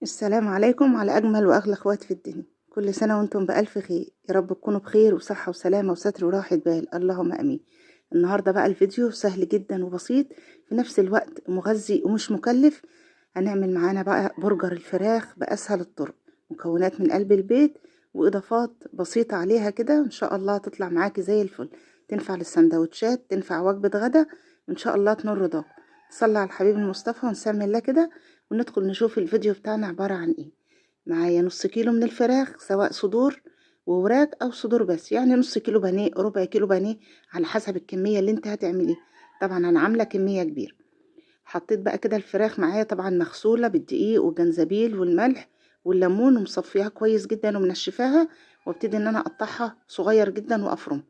السلام عليكم على أجمل وأغلى اخوات في الدنيا. كل سنة وانتم بألف خير، يا رب تكونوا بخير وصحة وسلامة وستر وراحة بال، اللهم أمين. النهاردة بقى الفيديو سهل جدا وبسيط في نفس الوقت مغذي ومش مكلف. هنعمل معانا بقى برجر الفراخ بأسهل الطرق، مكونات من قلب البيت وإضافات بسيطة عليها كده، إن شاء الله تطلع معاكي زي الفل. تنفع للسندوتشات، تنفع وجبة غدا، وإن شاء الله تنور رضاك. صلى على الحبيب المصطفى ونسمي الله كده وندخل نشوف الفيديو بتاعنا عبارة عن ايه. معايا نص كيلو من الفراخ، سواء صدور ووراك او صدور بس، يعني نص كيلو بانيه، ربع كيلو بانيه، على حسب الكمية اللي انت هتعمليها. طبعا انا عاملة كمية كبيرة. حطيت بقى كده الفراخ معايا طبعا مغسولة بالدقيق والجنزبيل والملح والليمون، ومصفيها كويس جدا ومنشفاها، وابتدي ان انا اقطعها صغير جدا وافرم.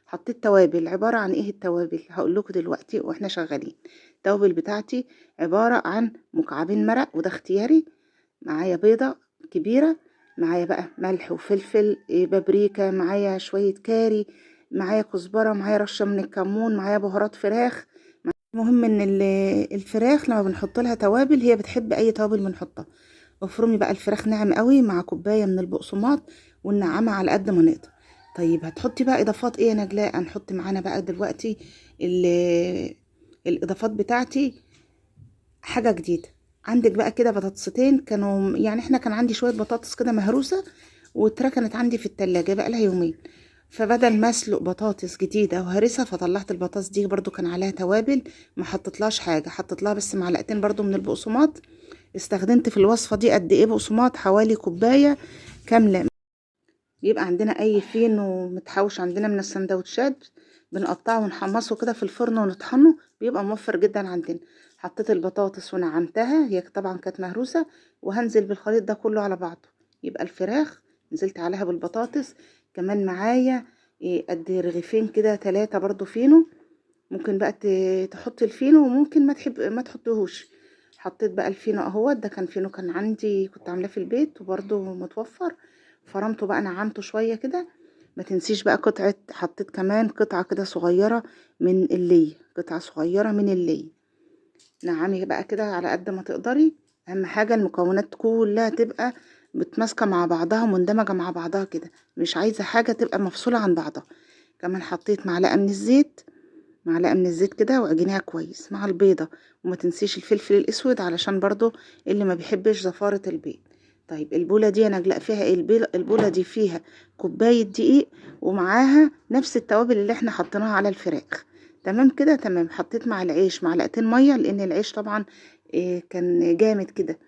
حطيت توابل. عبارة عن ايه التوابل؟ هقول لكم دلوقتي واحنا شغالين. التوابل بتاعتي عبارة عن مكعبين مرق، وده اختياري. معايا بيضة كبيرة، معايا بقى ملح وفلفل، بابريكا، معايا شوية كاري، معايا كزبرة، معايا رشة من الكمون، معايا بهارات فراخ. المهم ان الفراخ لما بنحط لها توابل هي بتحب اي توابل بنحطها. افرمي بقى الفراخ ناعم قوي مع كوباية من البقسماط، وننعمها على قد ما نقدر. طيب هتحطي بقى اضافات ايه يا نجلاء؟ هنحط معانا بقى دلوقتي الاضافات بتاعتي حاجة جديدة. عندك بقى كده بطاطستين كانوا، يعني احنا كان عندي شوية بطاطس كده مهروسة واتركنت عندي في التلاجة بقى لها يومين. فبدل ما اسلق بطاطس جديدة وهرسها، فطلعت البطاطس دي برضو كان عليها توابل، ما حطيتلاش حاجة، حطيت لها بس معلقتين برضو من البقسماط. استخدمت في الوصفة دي قد ايه بقسماط؟ حوالي كوباية كاملة. يبقى عندنا اي فينو متحوش عندنا من السندوتشات، بنقطعه ونحمصه كده في الفرن ونطحنه، بيبقى موفر جدا عندنا. حطيت البطاطس ونعمتها، هي طبعا كانت مهروسة، وهنزل بالخليط ده كله على بعضه. يبقى الفراخ نزلت عليها بالبطاطس، كمان معايا قد رغيفين كده 3 برضو فينو. ممكن بقى تحط الفينو، وممكن ما تحطهوش. حطيت بقى الفينو اهوت، ده كان فينو كان عندي كنت عاملاه في البيت وبرده متوفر. فرمته بقى، نعمته شويه كده. ما تنسيش بقى حطيت كمان قطعه كده صغيره من اللي، قطعه صغيره من اللي. نعمي بقى كده على قد ما تقدري. اهم حاجه المكونات كلها تبقى متماسكه مع بعضها ومندمجه مع بعضها كده، مش عايزه حاجه تبقى مفصوله عن بعضها. كمان حطيت معلقه من الزيت، معلقة من الزيت كده، وعجنيها كويس مع البيضة. وما تنسيش الفلفل الاسود علشان برضو اللي ما بيحبش زفارة البيض. طيب البولة دي انا اجلق فيها ايه؟ البولة دي فيها كوباية دقيق، ومعاها نفس التوابل اللي احنا حطيناها على الفراخ. تمام كده تمام. حطيت مع العيش معلقتين مية، لان العيش طبعا كان جامد كده.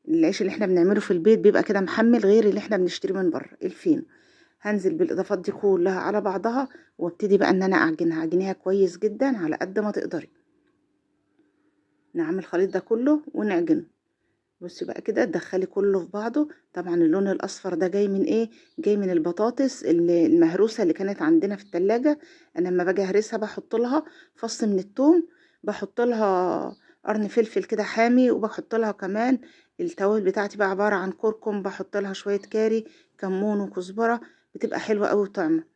العيش اللي احنا بنعمله في البيت بيبقى كده محمل، غير اللي احنا بنشتريه من بره الفين. هنزل بالاضافات دي كلها على بعضها، وابتدي بقى ان انا اعجنها كويس جدا على قد ما تقدري. نعمل الخليط ده كله ونعجنه. بصي بقى كده، تدخلي كله في بعضه. طبعا اللون الاصفر ده جاي من ايه؟ جاي من البطاطس المهروسه اللي كانت عندنا في التلاجة. انا لما باجي اهرسها بحط لها فص من الثوم، بحط لها قرن فلفل كده حامي، وبحط لها كمان التوابل بتاعتي بقى عباره عن كركم، بحط لها شويه كاري، كمون وكزبره، بتبقى حلوه قوي وطعمه.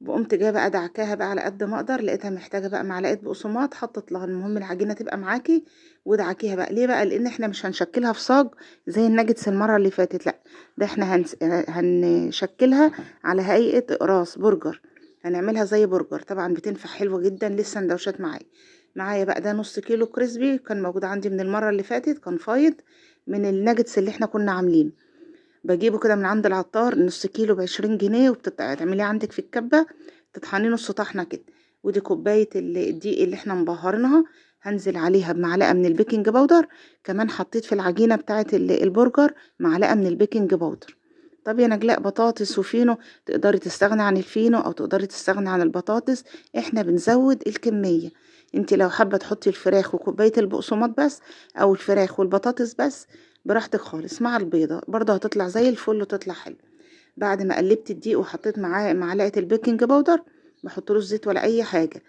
وقمت جايه بقى دعكاها بقى على قد ما اقدر، لقيتها محتاجه بقى معلقه بقسماط، حطت لها. المهم العجينه تبقى معاكي، ودعكيها بقى. ليه بقى؟ لان احنا مش هنشكلها في صاج زي الناجتس المره اللي فاتت، لا، ده احنا هنشكلها على هيئه اقراص برجر. هنعملها زي برجر، طبعا بتنفع حلوه جدا للسندوتشات. معايا بقى ده نص كيلو كريسبي، كان موجود عندي من المره اللي فاتت، كان فايض من الناجتس اللي احنا كنا عاملين. بجيبه كده من عند العطار، نص كيلو ب20 جنيه، وبتعمليه عندك في الكبة، تطحنيه نص طحنة كده. ودي كوباية الدقيق اللي احنا مبهرينها، هنزل عليها بمعلقة من البيكنج باودر. كمان حطيت في العجينة بتاعة البرجر معلقة من البيكنج باودر. طب يا نجلاء، بطاطس وفينو، تقدري تستغني عن الفينو او تقدري تستغني عن البطاطس، احنا بنزود الكمية. انت لو حابة تحطي الفراخ وكوباية البقسماط بس، او الفراخ والبطاطس بس، براحتك خالص. مع البيضة برضه هتطلع زي الفل وتطلع حلو. بعد ما قلبت الدقيق وحطيت معاه معلقة البيكنج باودر، بحطلوش زيت ولا اي حاجة،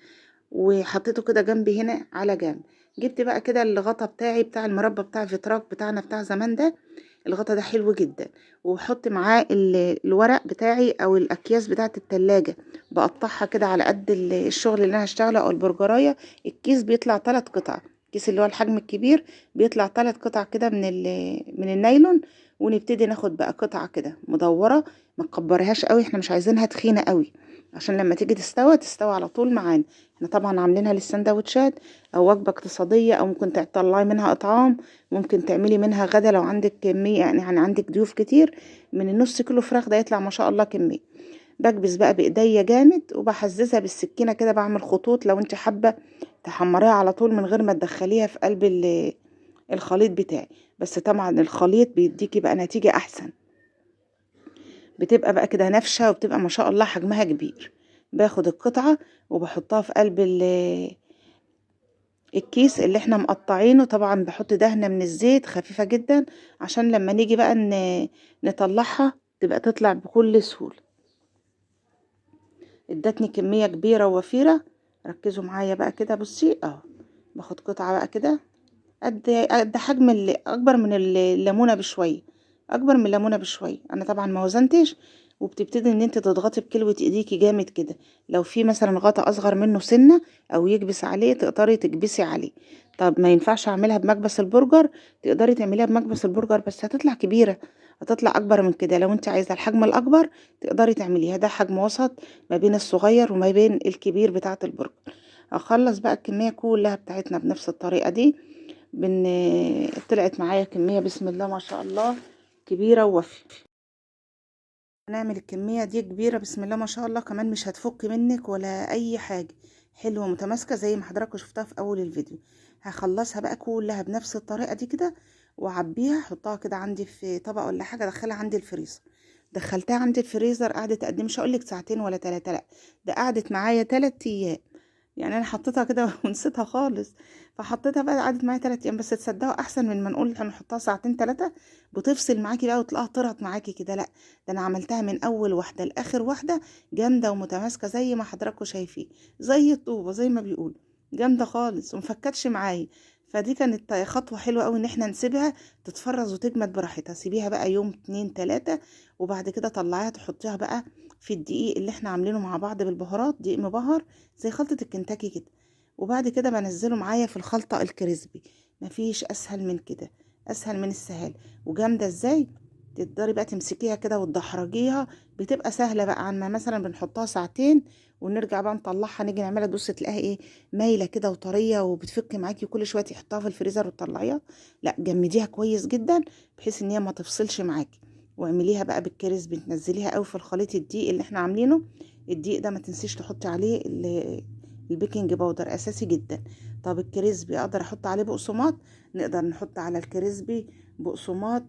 وحطيته كده جنبي هنا على جنب. جبت بقى كده الغطا بتاعي بتاع المربى بتاع فيتراك بتاعنا بتاع زمان ده. الغطا ده حلو جدا. وبحط معاه الورق بتاعي او الاكياس بتاعه التلاجة، بقطعها كده على قد الشغل اللي انا هشتغله او البرجرايه. الكيس بيطلع 3 قطع، الكيس اللي هو الحجم الكبير بيطلع 3 قطع كده من النايلون. ونبتدي ناخد بقى قطعة كده مدورة، ما تكبرهاش قوي، احنا مش عايزينها تخينة قوي عشان لما تيجي تستوى على طول معانا. احنا طبعا عاملينها للسندوتشات او وجبة اقتصادية، او ممكن تطلعي منها اطعام، ممكن تعملي منها غدا لو عندك كمية، يعني عندك ضيوف كتير. من النص كيلو فراخ ده يطلع ما شاء الله كمية. بكبس بقى بايديا جامد وبحززها بالسكينة كده، بعمل خطوط. لو انت حابة تحمريها على طول من غير ما تدخليها في قلب الخليط بتاعي، بس طبعا الخليط بيديكي بقى نتيجة احسن، بتبقى بقى كده نافشة وبتبقى ما شاء الله حجمها كبير. باخد القطعة وبحطها في قلب الكيس اللي احنا مقطعينه. طبعا بحط دهنة من الزيت خفيفة جدا عشان لما نيجي بقى نطلعها تبقى تطلع بكل سهولة. ادتني كمية كبيرة ووفيرة. ركزوا معايا بقى كده، بصي اهو باخد قطعة بقى كده قد حجم اكبر من الليمونة بشوية، اكبر من الليمونة بشوية. انا طبعا ما وزنتش. وبتبتدي ان انت تضغطي بكلوة ايديكي جامد كده. لو في مثلا غطا اصغر منه سنة او يكبس عليه تقدري تكبسي عليه. طب ما ينفعش اعملها بمكبس البرجر؟ تقدري تعمليها بمكبس البرجر بس هتطلع كبيرة، هتطلع اكبر من كده. لو انت عايزة الحجم الاكبر تقدري تعمليها، ده حجم وسط ما بين الصغير وما بين الكبير بتاعة البرجر. اخلص بقى الكمية كلها بتاعتنا بنفس الطريقة دي. طلعت معايا كمية بسم الله ما شاء الله كبيرة ووفي. هنعمل الكمية دي كبيرة بسم الله ما شاء الله، كمان مش هتفك منك ولا اي حاجة، حلوة متماسكة زي ما حضراتكم شفتها في اول الفيديو. هخلصها بقى كلها بنفس الطريقة دي كده واعبيها، احطها كده عندي في طبق ولا حاجة، ادخلها عندي الفريزر. دخلتها عندي الفريزر قعدت قد مش هقولك ساعتين ولا 3، لا ده قعدت معايا 3 ايام. يعني انا حطيتها كده ونسيتها خالص، فحطيتها بقى قعدت معايا 3 ايام بس. تصدقوا احسن من ما نقول هنحطها ساعتين 3، بتفصل معاكي بقى وتلاقيها طرت معاكي كده. لا ده انا عملتها من اول واحده لاخر واحده جامده ومتماسكه زي ما حضراتكم شايفين، زي الطوبه زي ما بيقولوا، جامده خالص ومفكتش معايا. فدي كانت خطوه حلوه قوي ان احنا نسيبها تتفرز وتجمد براحتها. سيبيها بقى يوم 2 3 وبعد كده طلعيها تحطيها بقى في الدقيق اللي احنا عاملينه مع بعض بالبهارات، دقيق مبهر زي خلطة الكنتاكي كده. وبعد كده بنزله معايا في الخلطة الكريسبي. مفيش اسهل من كده، اسهل من السهل. وجامدة ازاي؟ تقدري بقى تمسكيها كده وتدحرجيها، بتبقى سهلة بقى عن ما مثلا بنحطها ساعتين ونرجع بقى نطلعها نيجي نعملها تبص تلاقيها ايه، مايلة كده وطرية وبتفك معاكي كل شوية تحطها في الفريزر وتطلعيها. لا جمديها كويس جدا بحيث ان هي ما تفصلش معاكي. واعمليها بقى بالكريسبي، تنزليها قوي في الخليط الدقيق اللي احنا عاملينه. الدقيق ده ما تنسيش تحطي عليه البيكنج باودر اساسي جدا. طب الكريسبي اقدر احط عليه بقسماط؟ نقدر نحط على الكريسبي بقسماط،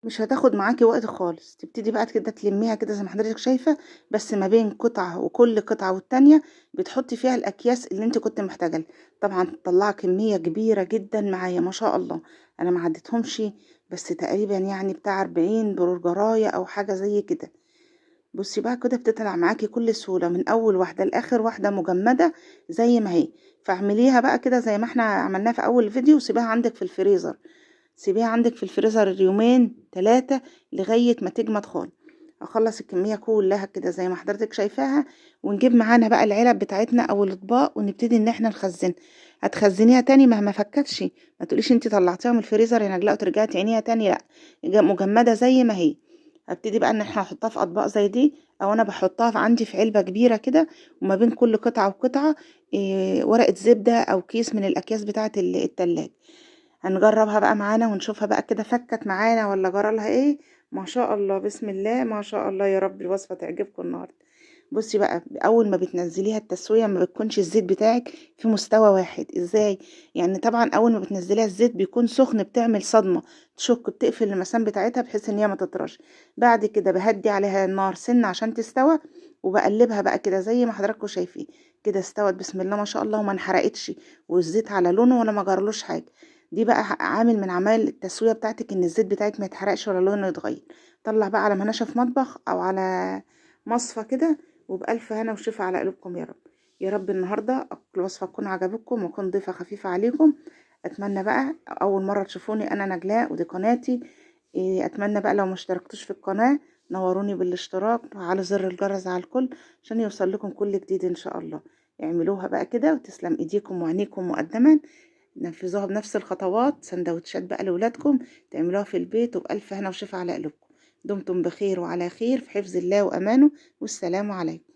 مش هتاخد معاكي وقت خالص. تبتدي بقى كده تلميها كده زي ما حضرتك شايفة، بس ما بين قطعة وكل قطعة والتانية بتحطي فيها الأكياس اللي انت كنت محتاجة. طبعا تطلع كمية كبيرة جدا معايا ما شاء الله. انا ما عدتهمش بس تقريبا يعني بتاع 40 برجراية او حاجة زي كده. بصي بقى كده بتطلع معاكي كل سهولة من اول واحدة لاخر واحدة مجمدة زي ما هي. فاعمليها بقى كده زي ما احنا عملناها في اول فيديو وسيبيها عندك في الفريزر. سيبيها عندك في الفريزر يومين 3 لغاية ما تجمد خالص. اخلص الكمية كلها كده زي ما حضرتك شايفاها، ونجيب معانا بقى العلب بتاعتنا او الاطباق ونبتدي ان احنا نخزن. هتخزنيها تاني مهما فكتش، ما تقوليش انت طلعتيها من الفريزر يا نجلاء وترجعي تعينيها تاني، لا مجمدة زي ما هي. هبتدي بقى ان احنا نحطها في اطباق زي دي، او انا بحطها عندي في علبة كبيرة كده، وما بين كل قطعة وقطعة ورقة زبدة او كيس من الاكياس بتاعة التلاجة. هنجربها بقى معانا ونشوفها بقى كده فكت معانا ولا جرالها ايه. ما شاء الله بسم الله ما شاء الله، يا رب الوصفة تعجبكم النهاردة. بصي بقى اول ما بتنزليها التسوية ما بتكونش الزيت بتاعك في مستوى واحد. ازاي يعني؟ طبعا اول ما بتنزليها الزيت بيكون سخن، بتعمل صدمة تشك، بتقفل المسام بتاعتها بحيث ان هي ما تطرش. بعد كده بهدي عليها النار سنة عشان تستوى، وبقلبها بقى كده زي ما حضراتكم شايفين كده استوت بسم الله ما شاء الله وما انحرقتش، والزيت على لونه ولا ما جرالوش حاجة. دي بقى عامل من عمال التسوية بتاعتك ان الزيت بتاعك ما يتحرقش ولا لونه يتغير. طلع بقى على مناشف مطبخ او على مصفى كده، وبألف هنا وشفا على قلوبكم يا رب. يا رب النهاردة الوصفة تكون عجبتكم وكون ضيفة خفيفة عليكم. اتمنى بقى اول مرة تشوفوني انا نجلاء ودي قناتي، اتمنى بقى لو مشتركتوش في القناة نوروني بالاشتراك وعلى زر الجرس على الكل عشان يوصل لكم كل جديد ان شاء الله. اعملوها بقى كده وتسلم ايديكم وعينيكم مقدما. نفذوها بنفس الخطوات، سندوتشات بقى لولادكم تعملوها في البيت، وبألف هنا وشفا على قلوبكم. دمتم بخير وعلى خير في حفظ الله وأمانه، والسلام عليكم.